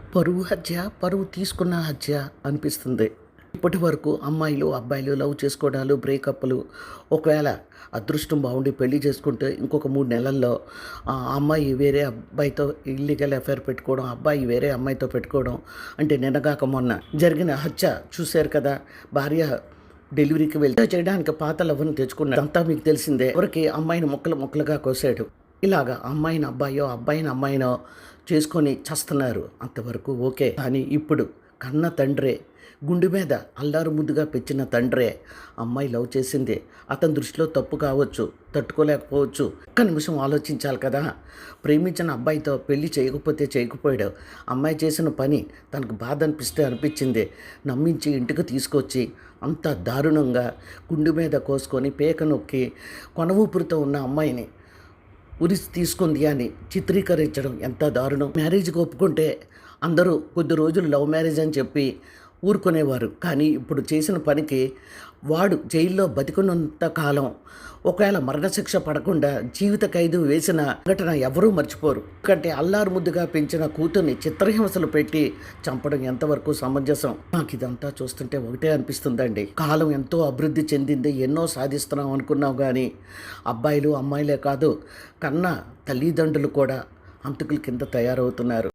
పరువు హత్య, పరువు తీసుకున్న హత్య అనిపిస్తుంది. ఇప్పటి వరకు అమ్మాయిలు, అబ్బాయిలు లవ్ చేసుకోవడాలు, బ్రేకప్‌లు ఒకవేళ అదృష్టం బావుండి పెళ్లి చేసుకుంటే ఇంకొక 3 నెలల్లో ఆ అమ్మాయి వేరే అబ్బాయితో ఇల్లీగల్ అఫైర్ పెట్టుకోవడం, అబ్బాయి వేరే అమ్మాయితో పెట్టుకోవడం. అంటే నిన్నగాక మొన్న జరిగిన హత్య చూశారు కదా! భార్య డెలివరీకి వెళ్తే చేయడానికి పాత లవర్‌ని తెచ్చుకున్నాడు. అదంతా మీకు తెలిసిందే. చివరికి అమ్మాయిని ముక్కలు ముక్కలుగా కోసాడు. ఇలాగా అమ్మాయిని అబ్బాయో, అబ్బాయిని అమ్మాయినో చేసుకొని చస్తున్నారు. అంతవరకు ఓకే. కానీ ఇప్పుడు కన్న తండ్రే, గుండె మీద అల్లారు ముద్దుగా పెంచిన తండ్రే అమ్మాయి లవ్ చేసింది. అతని దృష్టిలో తప్పు కావచ్చు, తట్టుకోలేకపోవచ్చు. ఒక్క నిమిషం ఆలోచించాలి కదా! ప్రేమించిన అబ్బాయితో పెళ్లి చేయకపోతే చేయకపోయాడు. అమ్మాయి చేసిన పని తనకు బాధ అనిపిస్తే అనిపించింది. నమ్మించి ఇంటికి తీసుకొచ్చి అంత దారుణంగా గుండె మీద కోసుకొని పేక నొక్కి కొన ఊపిరితో ఉన్న అమ్మాయిని ఉరిసి తీసుకుంది అని చిత్రీకరించడం ఎంత దారుణం. మ్యారేజ్కి ఒప్పుకుంటే అందరూ కొద్ది రోజులు లవ్ మ్యారేజ్ అని చెప్పి ఊరుకునేవారు. కానీ ఇప్పుడు చేసిన పనికి వాడు జైల్లో బతికున్నంత కాలం ఒకవేళ మరణశిక్ష పడకుండా జీవిత ఖైదు వేసిన ఘటన ఎవరూ మర్చిపోరు. ఎందుకంటే అల్లారు ముద్దుగా పెంచిన కూతుర్ని చిత్రహింసలు పెట్టి చంపడం ఎంతవరకు సమంజసం? నాకు ఇదంతా చూస్తుంటే ఒకటే అనిపిస్తుందండి. కాలం ఎంతో అభివృద్ధి చెందింది, ఎన్నో సాధిస్తున్నాం అనుకున్నాం. కానీ అబ్బాయిలు అమ్మాయిలే కాదు, కన్న తల్లిదండ్రులు కూడా హంతకుల కింద తయారవుతున్నారు.